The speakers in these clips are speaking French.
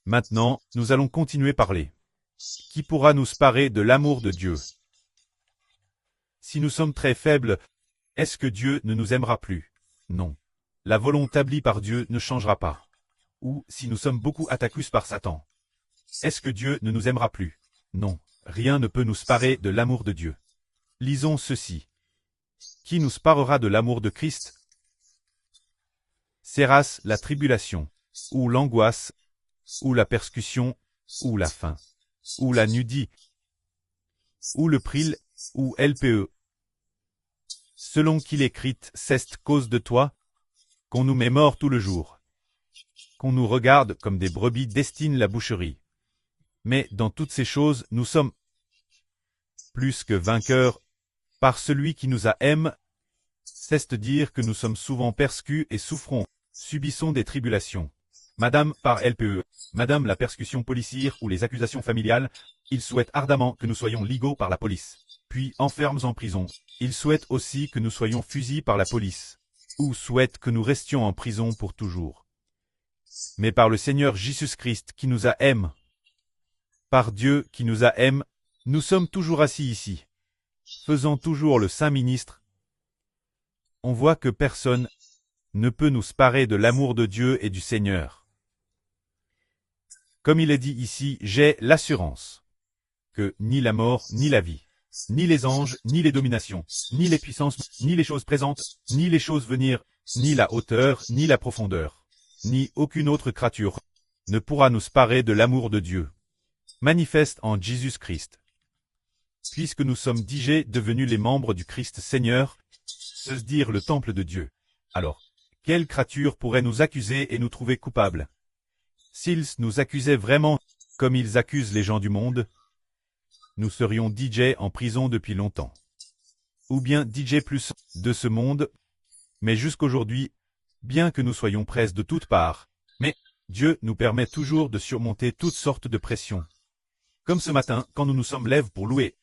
Maintenant, nous allons continuer à parler. Qui pourra nous séparer de l'amour de Dieu? Si nous sommes très faibles, est-ce que Dieu ne nous aimera plus? Non. La volonté établie par Dieu ne changera pas. Ou, si nous sommes beaucoup attaqués par Satan, est-ce que Dieu ne nous aimera plus? Non. Rien ne peut nous séparer de l'amour de Dieu. Lisons ceci. Qui nous séparera de l'amour de Christ? Sera-ce la tribulation, ou l'angoisse, ou la persécution, ou la faim, ou la nudité, ou le péril, ou l'épée? Selon qu'il est écrit, c'est cause de toi, qu'on nous met mort tout le jour, qu'on nous regarde comme des brebis destinées la boucherie. Mais dans toutes ces choses, nous sommes plus que vainqueurs par celui qui nous a aimés. C'est-à-dire que nous sommes souvent persécutés et souffrons, subissons des tribulations. Madame par l'épée, Madame la persécution policière ou les accusations familiales, ils souhaitent ardemment que nous soyons ligués par la police, puis enfermés en prison. Ils souhaitent aussi que nous soyons fusillés par la police, ou souhaitent que nous restions en prison pour toujours. Mais par le Seigneur Jésus-Christ qui nous a aimés, par Dieu qui nous a aimés, nous sommes toujours assis ici, faisant toujours le Saint Ministre. On voit que personne ne peut nous séparer de l'amour de Dieu et du Seigneur. Comme il est dit ici, j'ai l'assurance que ni la mort, ni la vie, ni les anges, ni les dominations, ni les puissances, ni les choses présentes, ni les choses venir, ni la hauteur, ni la profondeur, ni aucune autre créature ne pourra nous séparer de l'amour de Dieu, manifeste en Jésus-Christ. Puisque nous sommes déjà devenus les membres du Christ Seigneur, se dire le temple de Dieu. Alors, quelle créature pourrait nous accuser et nous trouver coupables? S'ils nous accusaient vraiment, comme ils accusent les gens du monde, nous serions DJ en prison depuis longtemps. Ou bien DJ plus de ce monde, mais jusqu'aujourd'hui, bien que nous soyons presses de toutes parts, mais Dieu nous permet toujours de surmonter toutes sortes de pressions. Comme ce matin, quand nous nous sommes lèvres pour louer,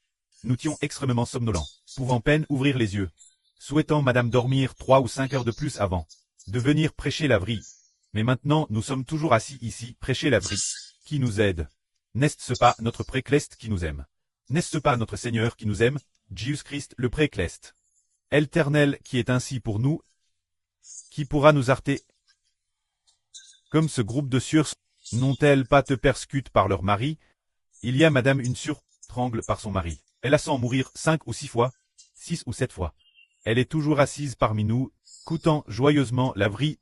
nous étions extrêmement somnolents, pouvant peine ouvrir les yeux, souhaitant madame dormir 3 ou 5 heures de plus avant de venir prêcher la vraie. Mais maintenant, nous sommes toujours assis ici, prêcher la vraie. Qui nous aide? N'est-ce pas notre précleste qui nous aime? N'est-ce pas notre Seigneur qui nous aime, Jésus-Christ le précleste? Éternel qui est ainsi pour nous, qui pourra nous arrêter? Comme ce groupe de sœurs, n'ont-elles pas te persécutent par leur mari? Il y a madame une sœur, trangle par son mari. Elle a sans mourir 5 ou 6 fois, 6 ou 7 fois. Elle est toujours assise parmi nous, coûtant joyeusement la vraie.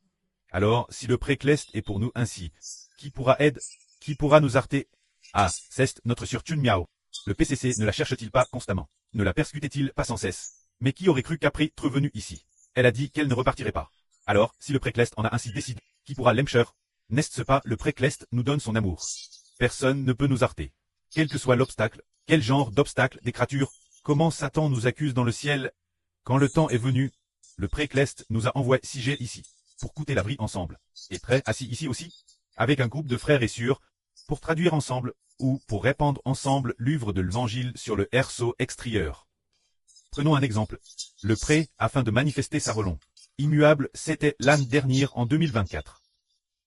Alors, si le précleste est pour nous ainsi, qui pourra aider? Qui pourra nous arrêter? Ah, c'est notre sœur Chun Miao. Le PCC ne la cherche-t-il pas constamment? Ne la persécutait-il pas sans cesse? Mais qui aurait cru qu'après être venue ici, elle a dit qu'elle ne repartirait pas? Alors, si le précleste en a ainsi décidé, qui pourra l'emcher? N'est-ce pas le précleste nous donne son amour? Personne ne peut nous arrêter. Quel que soit l'obstacle, quel genre d'obstacle des créatures, comment Satan nous accuse dans le ciel? Quand le temps est venu, le précleste nous a envoyé siéger ici, pour coûter la vraie ensemble, et très assis ici aussi, avec un groupe de frères et sœurs, pour traduire ensemble, ou pour répandre ensemble l'œuvre de l'Évangile sur le herceau extérieur. Prenons un exemple. Le pré, afin de manifester sa volonté immuable, c'était l'année dernière en 2024.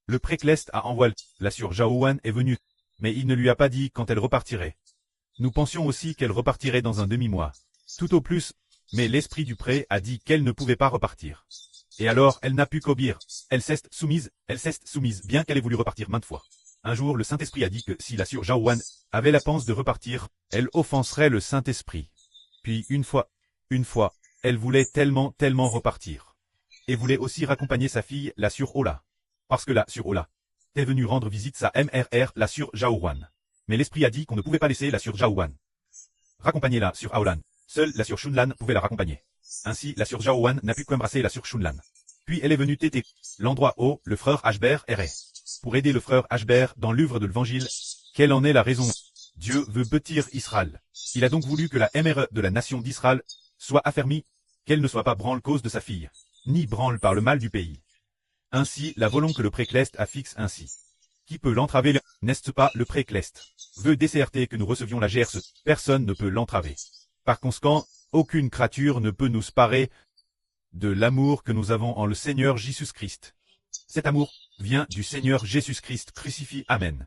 Le précleste a envoyé, la sœur Jaowan est venue, mais il ne lui a pas dit quand elle repartirait. Nous pensions aussi qu'elle repartirait dans un demi-mois. Tout au plus, mais l'esprit du pré a dit qu'elle ne pouvait pas repartir. Et alors, elle n'a pu qu'obéir. Elle s'est soumise, bien qu'elle ait voulu repartir maintes fois. Un jour, le Saint-Esprit a dit que si la sœur Jaowan avait la pensée de repartir, elle offenserait le Saint-Esprit. Puis une fois, elle voulait tellement repartir. Et voulait aussi raccompagner sa fille, la sœur Ola. Parce que la sœur Ola est venue rendre visite sa MRR, la sœur Jaowan. Mais l'Esprit a dit qu'on ne pouvait pas laisser la sœur Jaowan raccompagner la sœur Aolan. Seule la sœur Shunlan pouvait la raccompagner. Ainsi, la sœur Jaowan n'a pu qu'embrasser la sœur Shunlan. Puis elle est venue téter l'endroit où le frère Ashbert errait. Pour aider le frère Ashbert dans l'œuvre de l'Évangile, quelle en est la raison? Dieu veut bâtir Israël. Il a donc voulu que la MRE de la nation d'Israël soit affermie, qu'elle ne soit pas branle cause de sa fille, ni branle par le mal du pays. Ainsi, la volonté que le précleste a fixe ainsi. Qui peut l'entraver? N'est-ce pas le précleste veut décerter que nous recevions la gerce, personne ne peut l'entraver. Par conséquent, aucune créature ne peut nous séparer de l'amour que nous avons en le Seigneur Jésus-Christ. Cet amour vient du Seigneur Jésus-Christ crucifié. Amen.